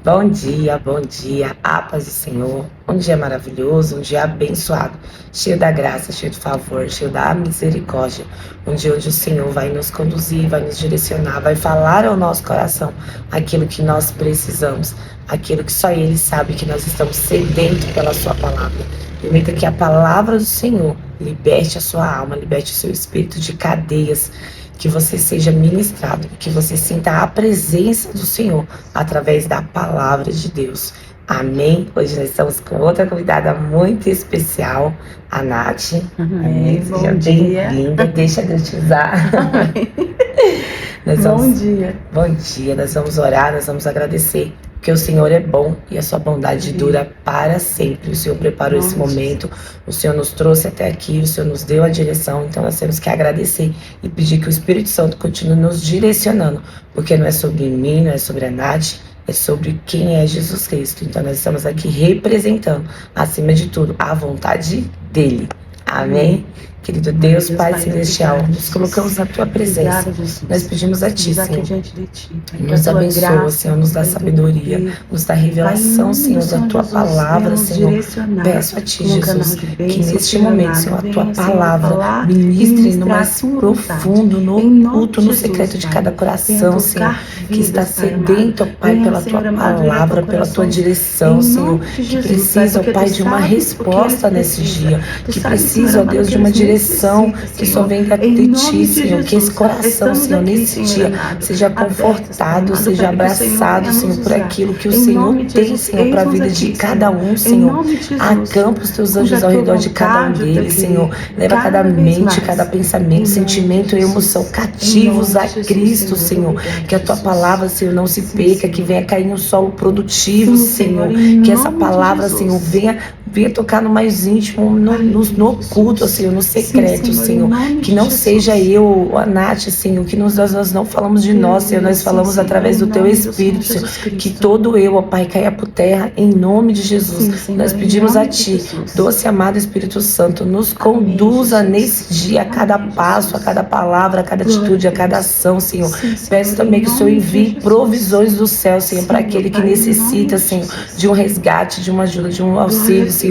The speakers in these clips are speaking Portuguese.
Bom dia, a paz do Senhor. Um dia maravilhoso, um dia abençoado, cheio da graça, cheio do favor, cheio da misericórdia. Um dia onde o Senhor vai nos conduzir, vai nos direcionar, vai falar ao nosso coração aquilo que nós precisamos, aquilo que só Ele sabe que nós estamos sedentos pela Sua palavra. Permita que a palavra do Senhor liberte a sua alma, liberte o seu espírito de cadeias, que você seja ministrado, que você sinta a presença do Senhor através da palavra de Deus. Amém? Hoje nós estamos com outra convidada muito especial, a Nath. Amém. Seja bem-vinda, deixa Deus te usar. Bom dia. Bom dia, nós vamos orar, nós vamos agradecer, porque o Senhor é bom e a sua bondade dura para sempre. O Senhor preparou esse momento, o Senhor nos trouxe até aqui, o Senhor nos deu a direção, então nós temos que agradecer e pedir que o Espírito Santo continue nos direcionando, porque não é sobre mim, não é sobre a Nath, é sobre quem é Jesus Cristo. Então nós estamos aqui representando, acima de tudo, a vontade dele. Amém? Querido Deus, Pai Celestial, nos colocamos na Tua presença. Nós pedimos a Ti, Senhor, nos abençoa, Senhor, nos dá sabedoria, nos dá revelação, Senhor, da Tua palavra, Senhor. Peço a Ti, Jesus, que neste momento, Senhor, a Tua palavra ministre no mais profundo, no oculto, no secreto de cada coração, Senhor, que está sedento, Pai, pela Tua palavra, pela Tua direção, Senhor, que precisa, Pai, de uma resposta nesse dia, que precisa, ó Deus, de uma direção que só venha de Ti, Senhor, que esse coração, Senhor, nesse dia seja confortado, seja abraçado, Senhor, por aquilo que o Senhor tem, Senhor, para a vida de cada um, Senhor. Acampa os Teus anjos ao redor de cada um deles, Senhor. Leva cada mente, cada pensamento, sentimento e emoção cativos a Cristo, Senhor. Que a Tua palavra, Senhor, não se perca, que venha cair no solo produtivo, Senhor. Que essa palavra, Senhor, venha tocar no mais íntimo, no oculto, Senhor, no secreto, Senhor. Que não seja eu, a Nath, Senhor, que nós não falamos de nós, Senhor, nós falamos através do Teu Espírito, Senhor. Que todo eu, ó Pai, caia por terra, em nome de Jesus. Nós pedimos a Ti, doce amado Espírito Santo, nos conduza nesse dia, a cada passo, a cada palavra, a cada atitude, a cada ação, Senhor. Peço também que o Senhor envie provisões do céu, Senhor, para aquele que necessita, Senhor, de um resgate, de uma ajuda, de um auxílio, Senhor.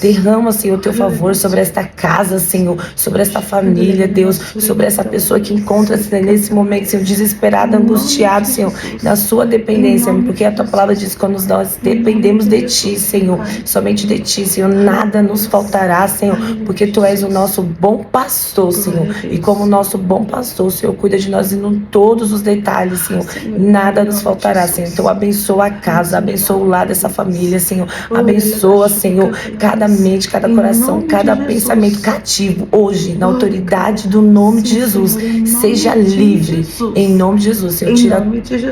Derrama, Senhor, o Teu favor sobre esta casa, Senhor, sobre esta família, Deus, sobre essa pessoa que encontra-se nesse momento, Senhor, desesperada, angustiado, Senhor, na sua dependência, porque a Tua palavra diz que quando nós dependemos de Ti, Senhor, somente de Ti, Senhor, nada nos faltará, Senhor, porque Tu és o nosso bom pastor, Senhor, e como nosso bom pastor, o Senhor cuida de nós em todos os detalhes, Senhor, nada nos faltará, Senhor. Então abençoa a casa, abençoa o lar dessa família, Senhor, abençoa, Senhor, cada mente, cada coração, cada pensamento cativo, hoje, na autoridade do nome de Jesus, seja livre, em nome de Jesus, Senhor. Tira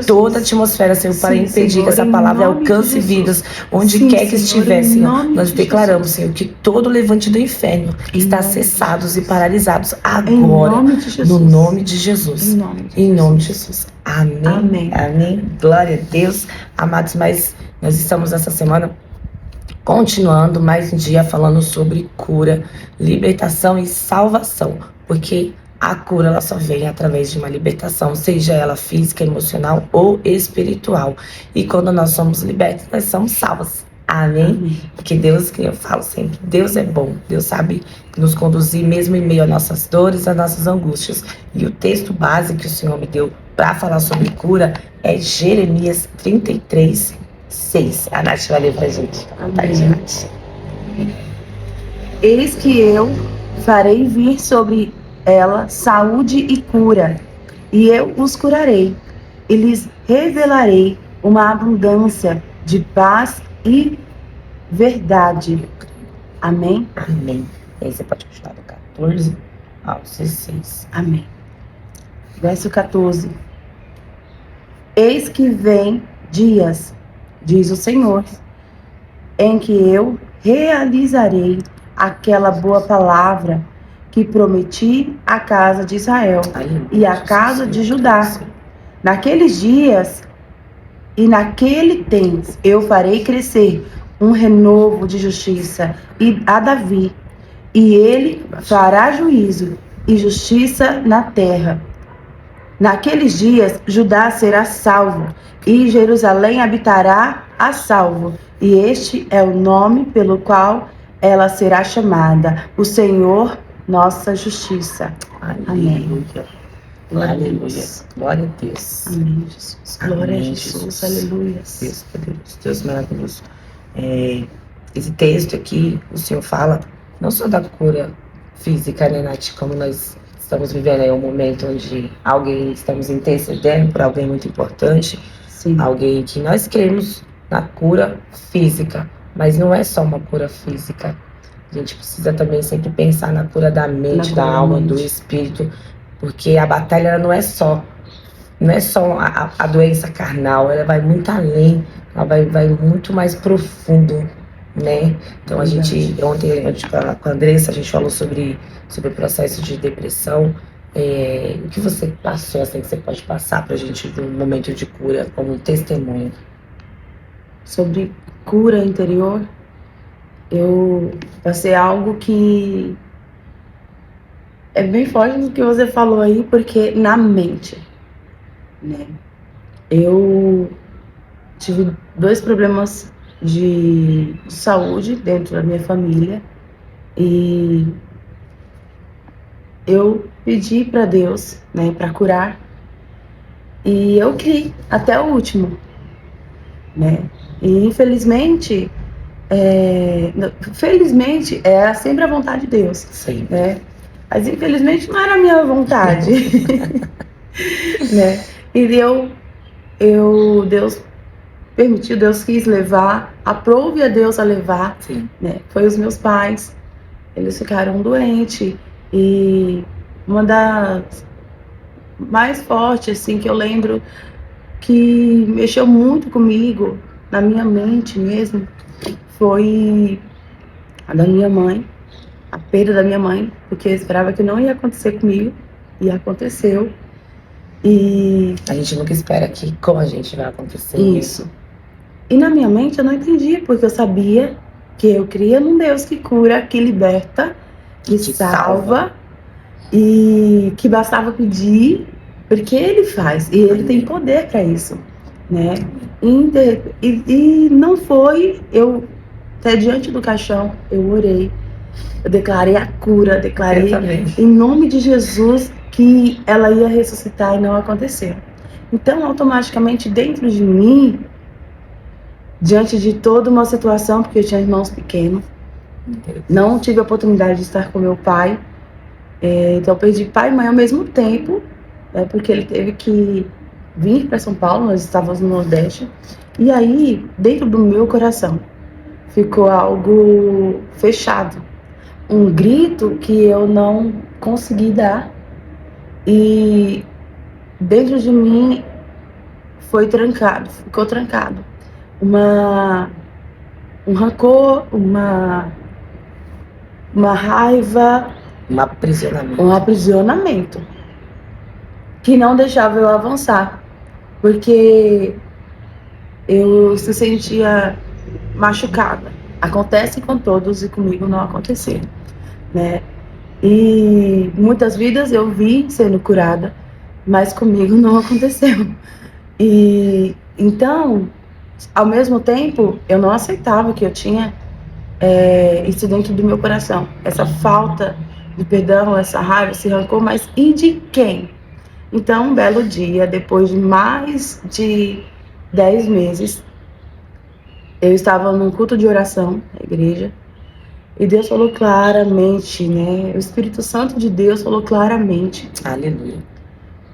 toda a atmosfera, Senhor, para impedir que essa palavra alcance vidas, onde quer que estiver, Senhor. Nós declaramos, Senhor, que todo levante do inferno está cessados e paralisados agora, no nome de Jesus. Em nome de Jesus. Amém. Amém. Glória a Deus. Amados, mas nós estamos essa semana continuando mais um dia falando sobre cura, libertação e salvação, porque a cura ela só vem através de uma libertação, seja ela física, emocional ou espiritual. E quando nós somos libertos, nós somos salvos. Amém? Porque Deus, que eu falo sempre, Deus é bom. Deus sabe nos conduzir mesmo em meio às nossas dores, às nossas angústias. E o texto base que o Senhor me deu para falar sobre cura é Jeremias 33, 6. A Nath vai ler pra gente. Nath. Eis que eu farei vir sobre ela saúde e cura, e eu os curarei, e lhes revelarei uma abundância de paz e verdade. Amém? Amém. E aí você pode continuar do 14 ao 16. Amém. Verso 14. Eis que vem dias, diz o Senhor, em que eu realizarei aquela boa palavra que prometi à casa de Israel e à casa de Judá. Naqueles dias e naquele tempo eu farei crescer um renovo de justiça a Davi, e ele fará juízo e justiça na terra. Naqueles dias, Judá será salvo, e Jerusalém habitará a salvo. E este é o nome pelo qual ela será chamada, o Senhor, nossa justiça. Amém. Glória a Deus. Glória a Deus. Amém, Jesus. Glória Amém, a Jesus. Jesus. Aleluia. Deus poderoso, Deus maravilhoso. Esse texto aqui, o Senhor fala não só da cura física, né, Nath? Como nós estamos vivendo aí um momento onde estamos intercedendo por alguém muito importante, Sim. alguém que nós queremos na cura física, mas não é só uma cura física. A gente precisa também sempre pensar na cura da mente, da alma, do espírito, porque a batalha não é só a doença carnal, ela vai muito além, ela vai muito mais profundo, né? Então ontem com a Andressa, a gente falou sobre o processo de depressão. O que você passou, assim, que você pode passar pra gente de um momento de cura como um testemunho? Sobre cura interior, eu passei algo que é bem forte do que você falou aí, porque na mente, né? Eu tive 2 problemas de saúde dentro da minha família e eu pedi para Deus, né, para curar, e eu criei até o último, né? E infelizmente, felizmente é sempre a vontade de Deus, Sim. né? Mas infelizmente não era a minha vontade, né? E Deus permitiu, Deus quis levar, aprove a Deus a levar, Sim. né? Foi os meus pais, eles ficaram doentes, e uma das mais fortes, assim, que eu lembro que mexeu muito comigo, na minha mente mesmo, foi a da minha mãe, a perda da minha mãe, porque eu esperava que não ia acontecer comigo, e aconteceu. E a gente nunca espera que com a gente vai acontecer isso. E na minha mente eu não entendia, porque eu sabia que eu cria num Deus que cura, que liberta, que salva, e que bastava pedir, porque Ele faz, e Ele tem poder para isso, né? E não foi, eu até diante do caixão, eu orei, eu declarei a cura, declarei em nome de Jesus que ela ia ressuscitar, e não aconteceu. Então, automaticamente, dentro de mim, diante de toda uma situação, porque eu tinha irmãos pequenos, não tive a oportunidade de estar com meu pai, então eu perdi pai e mãe ao mesmo tempo, né, porque ele teve que vir para São Paulo, nós estávamos no Nordeste, e aí, dentro do meu coração, ficou algo fechado, um grito que eu não consegui dar, e dentro de mim ficou trancado. Um rancor, uma raiva, um aprisionamento que não deixava eu avançar, porque eu se sentia machucada. Acontece com todos e comigo não aconteceu, né? E muitas vidas eu vi sendo curada, mas comigo não aconteceu. E então, ao mesmo tempo, eu não aceitava que eu tinha isso dentro do meu coração, essa falta de perdão, essa raiva, esse rancor, mas e de quem? Então, um belo dia, depois de mais de 10 meses, eu estava num culto de oração na igreja, e Deus falou claramente, né? O Espírito Santo de Deus falou claramente, aleluia,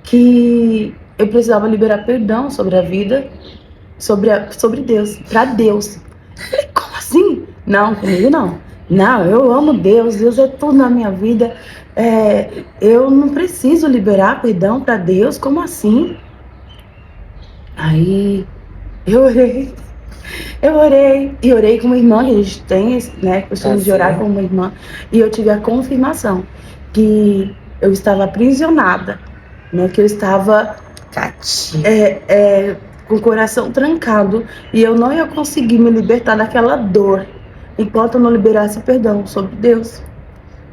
que eu precisava liberar perdão sobre a vida, sobre Deus, para Deus. Eu falei, como assim? Não, comigo não. Não, eu amo Deus, Deus é tudo na minha vida. Eu não preciso liberar perdão para Deus, como assim? Aí eu orei e orei com uma irmã, que a gente tem, né, costume de orar com uma irmã, e eu tive a confirmação que eu estava aprisionada, né, que eu estava com o coração trancado, e eu não ia conseguir me libertar daquela dor enquanto eu não liberasse perdão sobre Deus,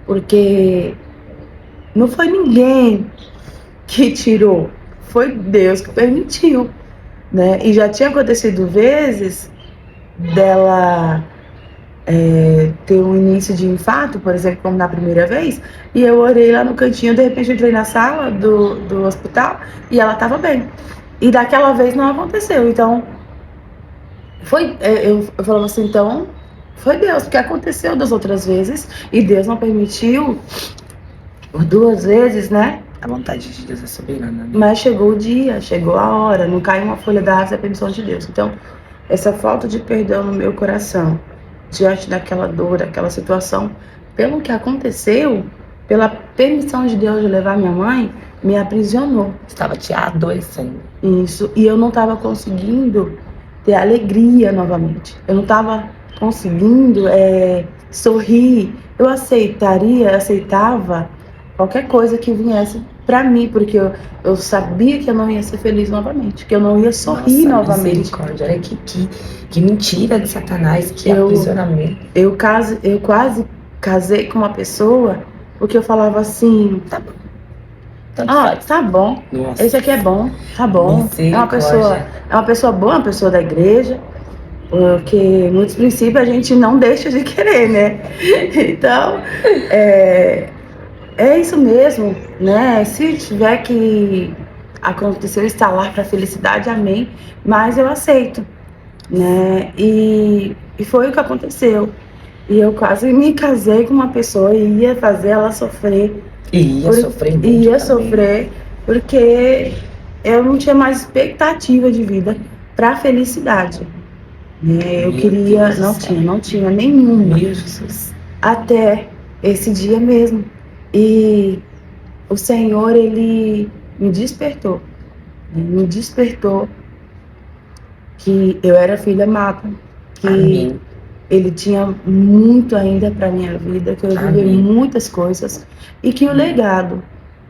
porque não foi ninguém que tirou, foi Deus que permitiu, né? E já tinha acontecido vezes dela ter um início de infarto, por exemplo, como na primeira vez, e eu orei lá no cantinho, de repente eu entrei na sala do hospital e ela estava bem. E daquela vez não aconteceu, então eu falava assim, então foi Deus, porque aconteceu das outras vezes e Deus não permitiu 2 vezes, né? A vontade de Deus é soberana, né? Mas chegou o dia, chegou a hora, não caiu uma folha da árvore, é a permissão de Deus. Então, essa falta de perdão no meu coração, diante daquela dor, daquela situação, pelo que aconteceu, pela permissão de Deus de levar minha mãe, me aprisionou. Estava te adoecendo. Isso, e eu não estava conseguindo ter alegria novamente. Eu não estava conseguindo sorrir. Eu aceitava qualquer coisa que viesse para mim, porque eu sabia que eu não ia ser feliz novamente, que eu não ia sorrir novamente. Misericórdia, olha que mentira de Satanás, que aprisionamento. Eu quase casei com uma pessoa porque eu falava assim, tá bom. Tá bom. Nossa. Esse aqui é bom, tá bom. É uma pessoa boa, uma pessoa da igreja, porque muitos princípios a gente não deixa de querer, né? Então, é isso mesmo, né? Se tiver que acontecer o estalar para felicidade, amém. Mas eu aceito, né? E foi o que aconteceu. E eu quase me casei com uma pessoa e ia fazer ela sofrer. Ia sofrer porque eu não tinha mais expectativa de vida para felicidade. Né? Eu queria, não tinha nenhuma. Meu Jesus. Até esse dia mesmo. E o Senhor, Ele me despertou. Me despertou que eu era filha amada. Que Amém. Ele tinha muito ainda para minha vida, que eu vivi muitas coisas. E que o legado,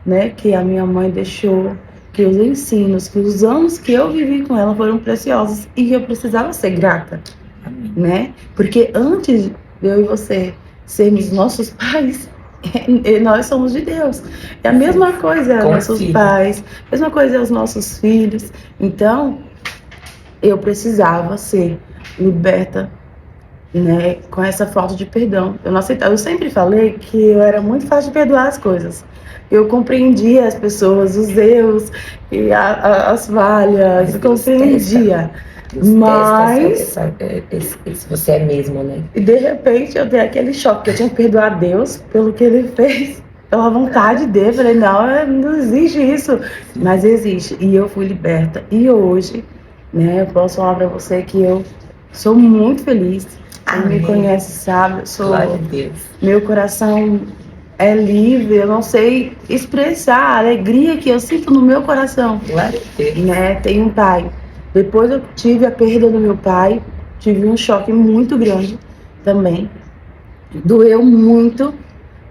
né, que a minha mãe deixou, que os ensinos, que os anos que eu vivi com ela foram preciosos. E eu precisava ser grata. Amém. Né? Porque antes de eu e você sermos nossos pais, nós somos de Deus. É a mesma coisa aos nossos pais, a mesma coisa aos nossos filhos. Então, eu precisava ser liberta, né, com essa falta de perdão. Eu não aceitava. Eu sempre falei que eu era muito fácil de perdoar as coisas. Eu compreendia as pessoas, os erros e as falhas. Eu compreendia. Mas você é mesmo, né? E de repente eu dei aquele choque, que eu tinha que perdoar Deus pelo que Ele fez, pela vontade dele. Eu falei, não existe isso, mas existe. E eu fui liberta. E hoje, né, eu posso falar pra você que eu sou muito feliz. Quem me conhece sabe, eu sou. Glória a Deus. Meu coração é livre, eu não sei expressar a alegria que eu sinto no meu coração. Glória a Deus. Né, tenho um pai. Depois eu tive a perda do meu pai, tive um choque muito grande também. Doeu muito,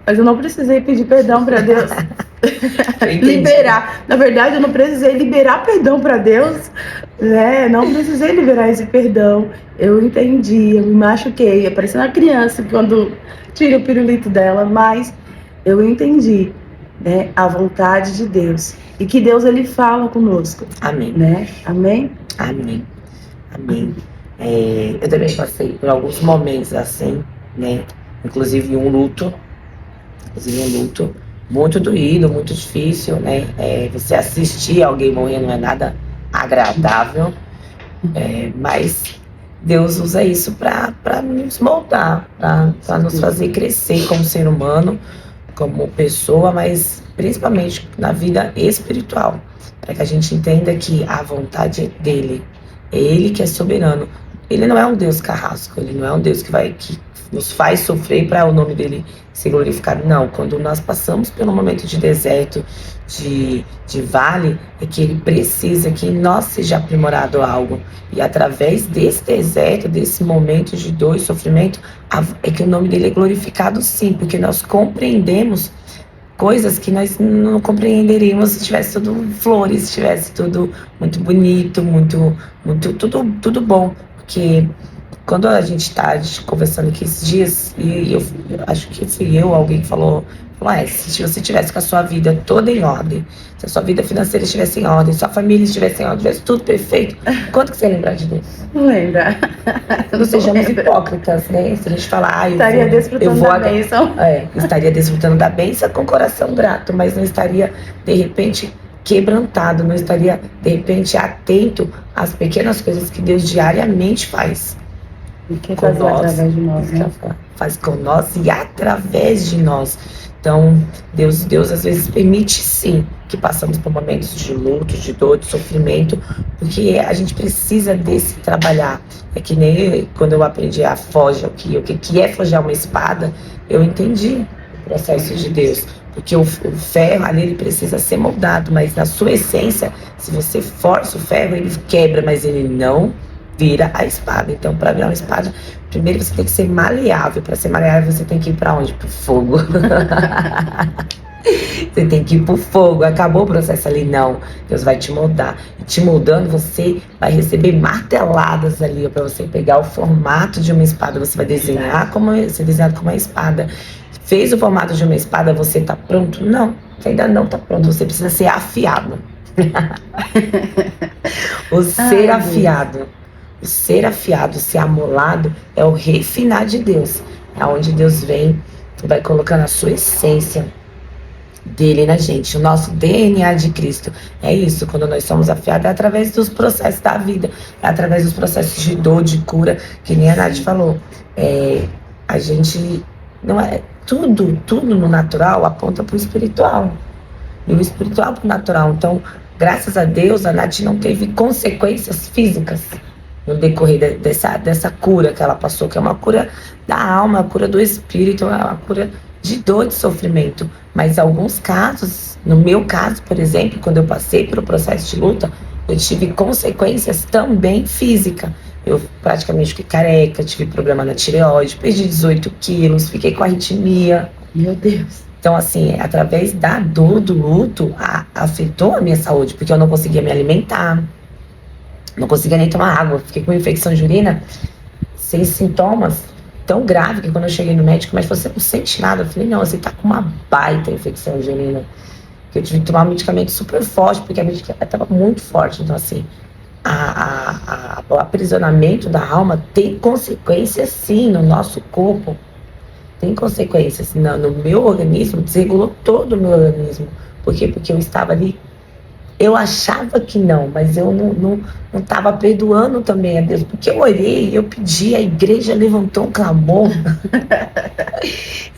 mas eu não precisei pedir perdão para Deus. Liberar. Na verdade, eu não precisei liberar perdão para Deus, né? Não precisei liberar esse perdão. Eu entendi, eu me machuquei, parecendo uma criança quando tira o pirulito dela, mas eu entendi, né, a vontade de Deus. E que Deus, Ele fala conosco. Amém. Né? Amém? Amém. Amém. Eu também passei por alguns momentos assim, né? Inclusive um luto muito doído, muito difícil, né? Você assistir alguém morrer não é nada agradável, mas Deus usa isso para nos moldar, para nos fazer crescer como ser humano, como pessoa, mas principalmente na vida espiritual, para que a gente entenda que a vontade é dele, é ele que é soberano. Ele não é um Deus carrasco, ele não é um Deus que nos faz sofrer para o nome dele ser glorificado. Não, quando nós passamos pelo momento de deserto, de vale, é que ele precisa que nós seja aprimorado algo. E através desse deserto, desse momento de dor e sofrimento, é que o nome dele é glorificado, sim, porque nós compreendemos coisas que nós não compreenderíamos se tivesse tudo flores, se tivesse tudo muito bonito, tudo bom. Porque quando a gente tá conversando aqui esses dias, e eu acho que fui eu, alguém que falou, se você tivesse com a sua vida toda em ordem, se a sua vida financeira estivesse em ordem, sua família estivesse em ordem, tivesse tudo perfeito, quanto que você ia lembrar de Deus? Não lembra. Não sejamos hipócritas, né? Se a gente falar, estaria desfrutando da bênção. Estaria desfrutando da bênção com o coração grato, mas não estaria, de repente, quebrantado, não estaria, de repente, atento às pequenas coisas que Deus diariamente faz. E quer fazer através de nós, né? Faz com nós e através de nós. Então, Deus às vezes permite sim que passamos por momentos de luto, de dor, de sofrimento, porque a gente precisa desse trabalhar. É que nem quando eu aprendi a forja, o que é forjar uma espada, eu entendi o processo de Deus. Porque o ferro ali, ele precisa ser moldado, mas na sua essência, se você força o ferro, ele quebra, mas ele não vira a espada. Então, para virar uma espada, primeiro você tem que ser maleável. Para ser maleável, você tem que ir para onde? Pro fogo. Você tem que ir pro fogo. Acabou o processo ali? Não. Deus vai te moldar. E te moldando, você vai receber marteladas ali para você pegar o formato de uma espada. Você vai desenhar ser desenhado como uma espada. Fez o formato de uma espada, você tá pronto? Não, você ainda não tá pronto. Você precisa ser afiado. O ser afiado. O ser afiado, ser amolado, é o refinar de Deus. É onde Deus vem e vai colocando a sua essência dele na gente. O nosso DNA de Cristo. É isso, quando nós somos afiados, é através dos processos da vida. É através dos processos de dor, de cura, que nem a Nath falou. A gente, não é tudo no natural aponta para o espiritual. E o espiritual para o natural. Então, graças a Deus, a Nath não teve consequências físicas no decorrer dessa cura que ela passou, que é uma cura da alma, uma cura do espírito, uma cura de dor, de sofrimento. Mas em alguns casos, no meu caso, por exemplo, quando eu passei pelo processo de luta, eu tive consequências também físicas. Eu praticamente fiquei careca, tive problema na tireoide, perdi 18 quilos, fiquei com arritmia. Meu Deus. Então, assim, através da dor do luto, afetou a minha saúde, porque eu não conseguia me alimentar, não conseguia nem tomar água, fiquei com infecção de urina, sem sintomas tão graves, que quando eu cheguei no médico, mas você não sente nada. Eu falei, não, você tá com uma baita infecção de urina. Eu tive que tomar um medicamento super forte, porque a medicamento estava muito forte. Então, assim, o aprisionamento da alma tem consequências, sim, no nosso corpo. Tem consequências. No meu organismo, desregulou todo o meu organismo. Por quê? Porque eu estava ali. Eu achava que não, mas eu não estava perdoando também a Deus, porque eu orei, eu pedi, a igreja levantou um clamor.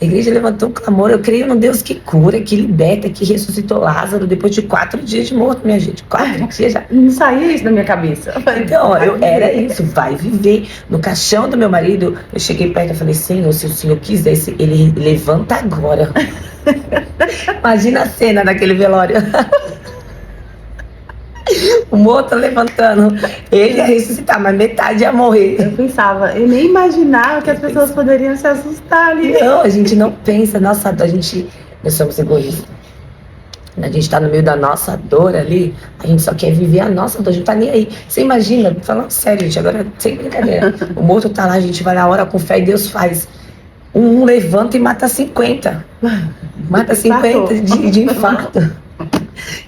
A igreja levantou um clamor. Eu creio num Deus que cura, que liberta, que ressuscitou Lázaro depois de 4 dias de morto, minha gente. 4 dias já. Não saía isso da minha cabeça. Então, era isso, vai viver. No caixão do meu marido, eu cheguei perto e falei, Senhor, se o Senhor quisesse, ele levanta agora. Imagina a cena daquele velório. O morto levantando, ele ia ressuscitar, mas metade ia morrer. Eu pensava, eu nem imaginava que as pessoas poderiam se assustar ali. Não, a gente não pensa, nós somos egoístas. A gente tá no meio da nossa dor ali, a gente só quer viver a nossa dor, a gente tá nem aí. Você imagina, falando sério, gente, agora sem brincadeira, o morto tá lá, a gente vai lá, ora com fé e Deus faz. Um levanta e mata 50. Mata 50 de infarto.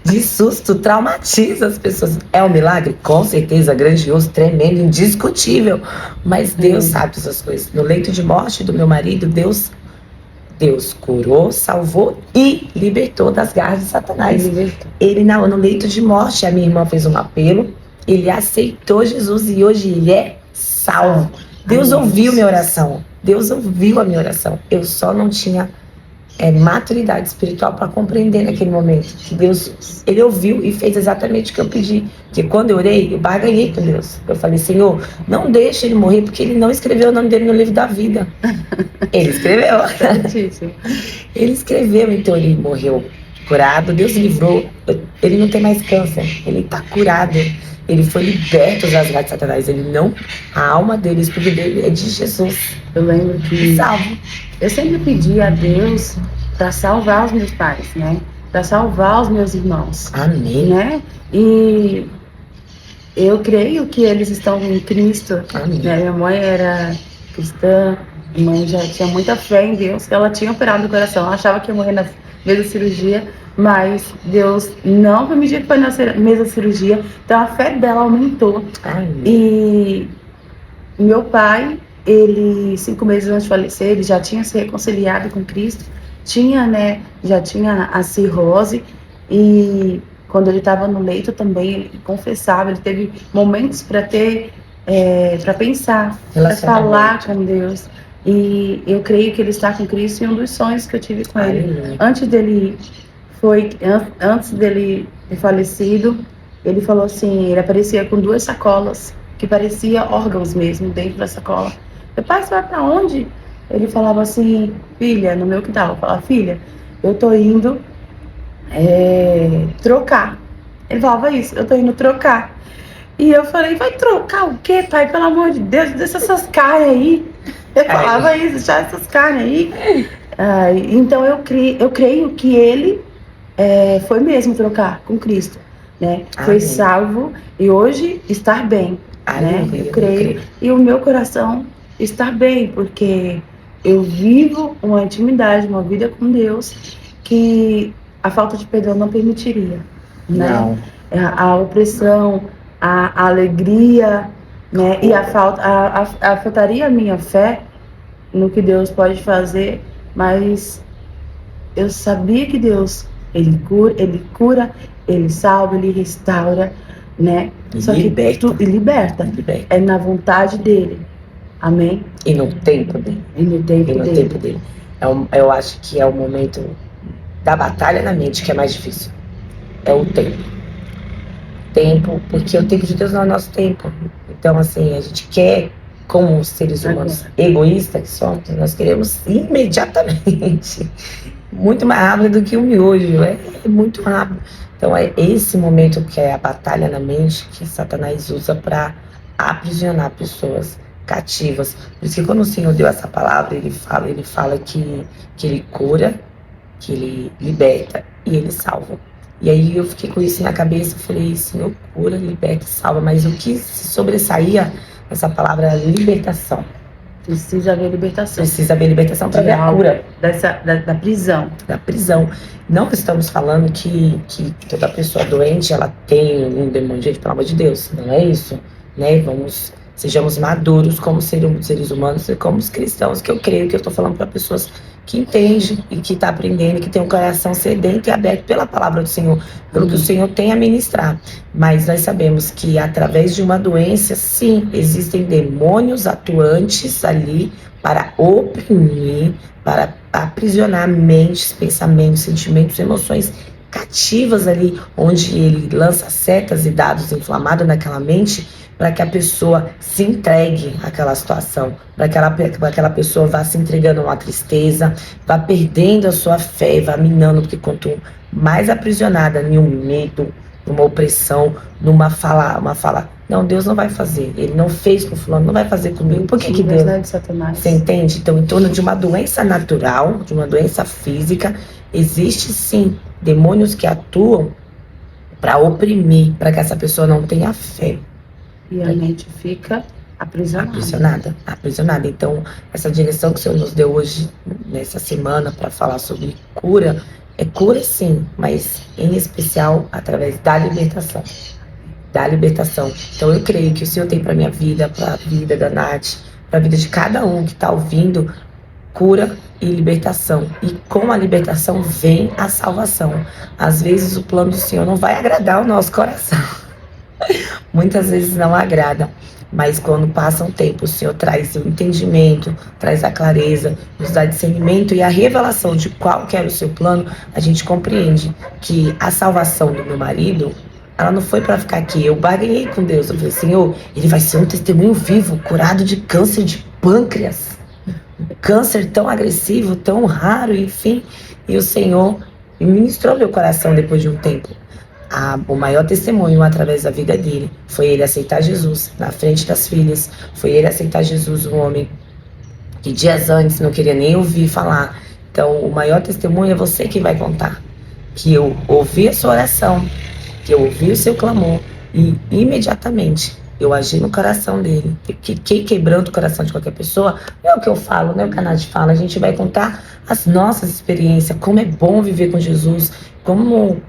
De susto, traumatiza as pessoas. É um milagre? Com certeza, grandioso, tremendo, indiscutível. Mas Deus sabe dessas coisas. No leito de morte do meu marido, Deus curou, salvou e libertou das garras de Satanás. Ele no leito de morte, a minha irmã fez um apelo, ele aceitou Jesus e hoje ele é salvo. Deus ouviu minha oração. Deus ouviu a minha oração. Eu só não tinha maturidade espiritual para compreender naquele momento que Deus, ele ouviu e fez exatamente o que eu pedi. Porque quando eu orei, eu barganhei com Deus. Eu falei, Senhor, não deixe ele morrer, porque ele não escreveu o nome dele no livro da vida. Ele escreveu. Ele escreveu, então ele morreu curado. Deus livrou. Ele não tem mais câncer. Ele está curado. Ele foi liberto das garras de Satanás. A alma dele, o espírito dele é de Jesus. Eu lembro que salvo. Eu sempre pedi a Deus para salvar os meus pais, né? Para salvar os meus irmãos. Amém. Né? E eu creio que eles estão em Cristo. Amém. Minha mãe era cristã, minha mãe já tinha muita fé em Deus. Ela tinha operado o coração, ela achava que ia morrer na mesma cirurgia, mas Deus não permitiu que foi na mesma cirurgia, então a fé dela aumentou. Amém. E meu pai, ele 5 meses antes de falecer, ele já tinha se reconciliado com Cristo, já tinha a cirrose, e quando ele estava no leito também, ele confessava, ele teve momentos para para pensar, para falar com Deus. E eu creio que ele está com Cristo, e um dos sonhos que eu tive com ele, antes dele ter falecido, ele falou assim, ele aparecia com 2 sacolas, que parecia órgãos mesmo, dentro da sacola. Meu pai, você vai para onde? Ele falava assim, filha, no meu quintal, eu falava, filha, eu tô indo trocar. Ele falava isso, eu tô indo trocar. E eu falei, vai trocar o quê, pai? Pelo amor de Deus, deixa essas carnes aí. Eu falava isso, deixa essas carnes aí. Então eu creio que ele foi mesmo trocar com Cristo, né? Foi salvo e hoje está bem, né? Eu creio. E o meu coração está bem, porque eu vivo uma intimidade, uma vida com Deus que a falta de perdão não permitiria, né? Não. A opressão, a alegria, né? E afetaria a minha fé no que Deus pode fazer, mas eu sabia que Deus, ele cura, ele salva, ele restaura, né? Só que liberta. É na vontade dele. Amém? E no tempo dele. Tempo dele. Eu acho que é o momento da batalha na mente que é mais difícil. É o tempo. Porque o tempo de Deus não é o nosso tempo. Então, assim, a gente quer, como seres humanos egoístas que somos, nós queremos imediatamente. Muito mais rápido do que o miojo. É muito rápido. Então, é esse momento que é a batalha na mente que Satanás usa para aprisionar pessoas cativas. Por isso que quando o Senhor deu essa palavra, ele fala que ele cura, que ele liberta e ele salva. E aí eu fiquei com isso na cabeça, eu falei, Senhor, cura, liberta e salva. Mas o que se sobressaía nessa palavra era libertação. Precisa haver libertação. Precisa haver libertação para ver a cura. Da prisão. Da prisão. Não estamos falando que toda pessoa doente, ela tem um demônio, gente, pelo amor de Deus. Não é isso, né? Sejamos maduros como seres humanos e como os cristãos, que eu creio que eu estou falando para pessoas que entendem e que estão aprendendo, que tem um coração sedento e aberto pela palavra do Senhor, pelo que o Senhor tem a ministrar. Mas nós sabemos que através de uma doença, sim, existem demônios atuantes ali para oprimir, para aprisionar mentes, pensamentos, sentimentos, emoções cativas ali, onde ele lança setas e dados inflamados naquela mente, para que a pessoa se entregue àquela situação, para que aquela pessoa vá se entregando a uma tristeza, vá perdendo a sua fé, vá minando, porque quanto mais aprisionada em um medo, numa opressão, numa fala, não, Deus não vai fazer, ele não fez com fulano, não vai fazer comigo, por que Deus? Não é de Satanás. Você entende? Então, em torno de uma doença natural, de uma doença física, existe sim demônios que atuam para oprimir, para que essa pessoa não tenha fé. E a mente fica aprisionada. Então, essa direção que o Senhor nos deu hoje, nessa semana, para falar sobre cura, é cura sim, mas em especial através da libertação. Então, eu creio que o Senhor tem para minha vida, para a vida da Nath, para a vida de cada um que está ouvindo, cura e libertação. E com a libertação vem a salvação. Às vezes o plano do Senhor não vai agradar o nosso coração. Muitas vezes não agrada, mas quando passa um tempo, o Senhor traz o entendimento, traz a clareza, nos dá discernimento e a revelação de qual que era o seu plano, a gente compreende que a salvação do meu marido, ela não foi para ficar aqui. Eu barganhei com Deus, eu falei, Senhor, ele vai ser um testemunho vivo, curado de câncer de pâncreas, câncer tão agressivo, tão raro, enfim, e o Senhor ministrou meu coração depois de um tempo. O maior testemunho através da vida dele foi ele aceitar Jesus na frente das filhas, foi ele aceitar Jesus, um homem que dias antes não queria nem ouvir falar. Então o maior testemunho é você que vai contar, que eu ouvi a sua oração, que eu ouvi o seu clamor e imediatamente eu agi no coração dele. Quem quebrando o coração de qualquer pessoa, não é o que eu falo, não é o que a Nath fala. A gente vai contar as nossas experiências, como é bom viver com Jesus, como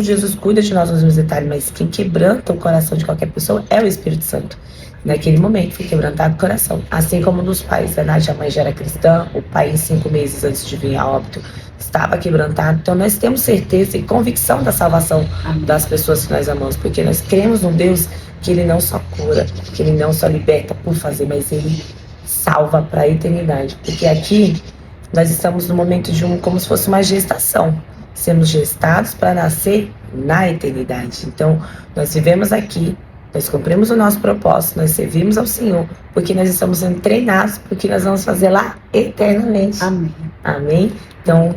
Jesus cuida de nós nos meus detalhes, mas quem quebranta o coração de qualquer pessoa é o Espírito Santo. Naquele momento foi quebrantado o coração. Assim como dos pais. A Nath, a mãe já era cristã, o pai em 5 meses antes de vir a óbito estava quebrantado. Então nós temos certeza e convicção da salvação das pessoas que nós amamos, porque nós cremos num Deus que ele não só cura, que ele não só liberta por fazer, mas ele salva para a eternidade. Porque aqui nós estamos no momento de como se fosse uma gestação. Sermos gestados para nascer na eternidade. Então nós vivemos aqui, nós cumprimos o nosso propósito, nós servimos ao Senhor, porque nós estamos sendo treinados, porque nós vamos fazer lá eternamente. Amém. Amém? Então,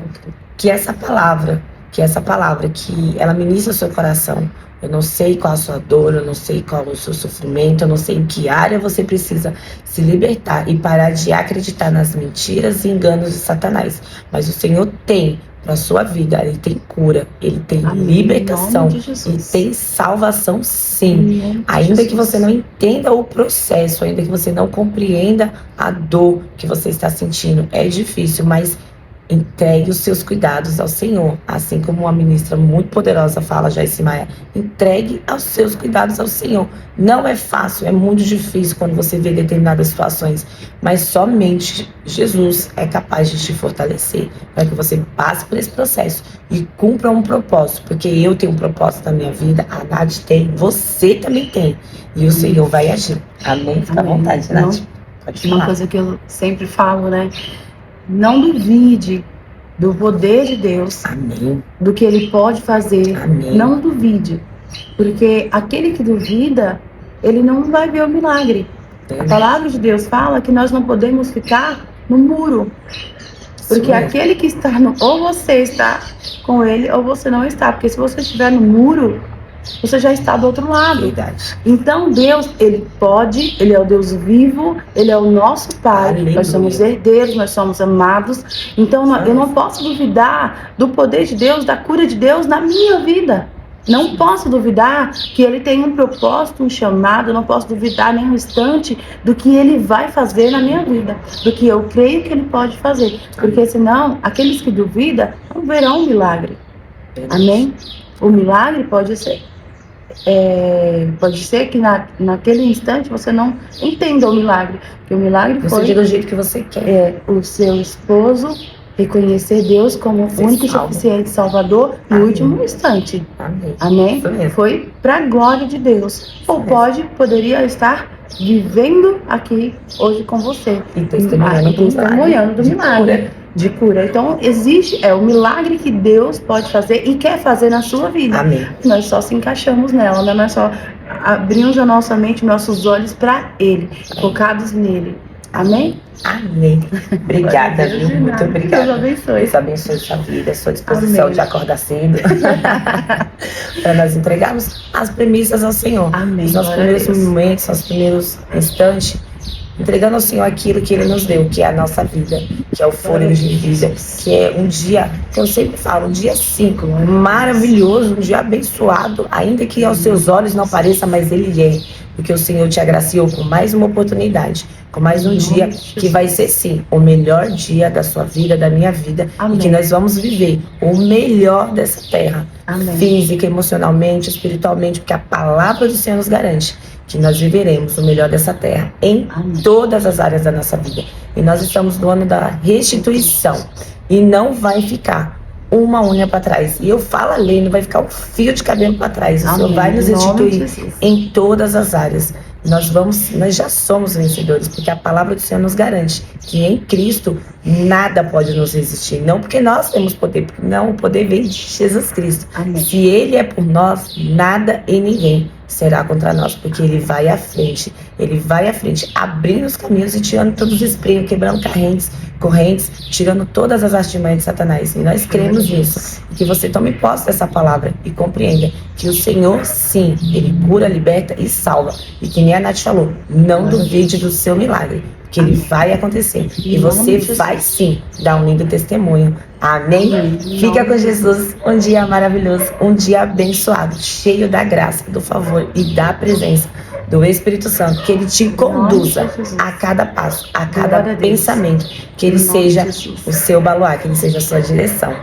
que essa palavra, que ela ministra o seu coração. Eu não sei qual a sua dor, eu não sei qual o seu sofrimento, eu não sei em que área você precisa se libertar e parar de acreditar nas mentiras e enganos de Satanás. Mas o Senhor tem para sua vida, ele tem cura, ele tem libertação, ele tem salvação, sim. Ainda que você não entenda o processo, ainda que você não compreenda a dor que você está sentindo, é difícil, mas entregue os seus cuidados ao Senhor. Assim como uma ministra muito poderosa fala, Joyce Maia, entregue os seus cuidados ao Senhor. Não é fácil, é muito difícil quando você vê determinadas situações, mas somente Jesus é capaz de te fortalecer para que você passe por esse processo e cumpra um propósito, porque eu tenho um propósito na minha vida, a Nath tem, você também tem, e o Senhor vai agir. Amém? Fica à vontade, Nath. Pode falar. Uma coisa que eu sempre falo, né? Não duvide do poder de Deus. Amém. Do que Ele pode fazer. Amém. Não duvide. Porque aquele que duvida, ele não vai ver o milagre. A palavra de Deus fala que nós não podemos ficar no muro. Porque aquele que está ou você está com ele, ou você não está. Porque se você estiver no muro, você já está do outro lado. Verdade. Então Deus, Ele pode, Ele é o Deus vivo, Ele é o nosso Pai. Aleluia. Nós somos herdeiros, nós somos amados. Então eu não posso duvidar do poder de Deus, da cura de Deus na minha vida. Não posso duvidar que Ele tem um propósito, um chamado. Não posso duvidar nem um instante do que Ele vai fazer na minha vida, do que eu creio que Ele pode fazer. Porque senão, aqueles que duvidam não verão um milagre. Amém? O milagre pode ser que naquele instante você não entenda o milagre. Porque o milagre foi do jeito que você quer. O seu esposo reconhecer Deus como o único e suficiente Salvador no último instante. Amém? Foi para a glória de Deus. Ou poderia estar vivendo aqui hoje com você. E testemunhando do milagre. De cura. Então, existe o milagre que Deus pode fazer e quer fazer na sua vida. Amém. Nós só se encaixamos nela, né? Nós só abrimos a nossa mente, nossos olhos para Ele, focados nele. Amém? Amém. Obrigada, viu? Muito obrigada. Deus abençoe. Deus abençoe sua vida, sua disposição de acordar cedo. Para nós entregarmos as premissas ao Senhor. Amém. Os nossos primeiros momentos, os primeiros instantes, entregando ao Senhor aquilo que Ele nos deu, que é a nossa vida, que é o fôlego de vida, que é um dia, que eu sempre falo, um dia 5, maravilhoso, um dia abençoado, ainda que aos seus olhos não pareça, mas Ele é, porque o Senhor te agraciou com mais uma oportunidade, com mais um dia que vai ser, sim, o melhor dia da sua vida, da minha vida. Amém. E que nós vamos viver o melhor dessa terra. Amém. Física, emocionalmente, espiritualmente, porque a palavra do Senhor nos garante que nós viveremos o melhor dessa terra em todas as áreas da nossa vida. E nós estamos no ano da restituição. E não vai ficar uma unha para trás. E eu falo a lei, não vai ficar um fio de cabelo para trás. O Senhor vai nos restituir em todas as áreas. Nós já somos vencedores, porque a palavra do Senhor nos garante que em Cristo nada pode nos resistir. Não porque nós temos poder, não, o poder vem de Jesus Cristo. Amém. Se Ele é por nós, nada e ninguém será contra nós, porque Ele vai à frente, abrindo os caminhos e tirando todos os espinhos, quebrando correntes, tirando todas as artimanhas de Satanás. E nós cremos nisso, e que você tome posse dessa palavra e compreenda que o Senhor, sim, Ele cura, liberta e salva. E que nem a Nath falou, não duvide do seu milagre. que ele vai acontecer. E você vai sim dar um lindo testemunho. Amém? Fica com Jesus, um dia maravilhoso, um dia abençoado, cheio da graça, do favor e da presença do Espírito Santo, que ele te conduza a cada passo, a cada pensamento, que ele seja o seu baluarte, que ele seja a sua direção.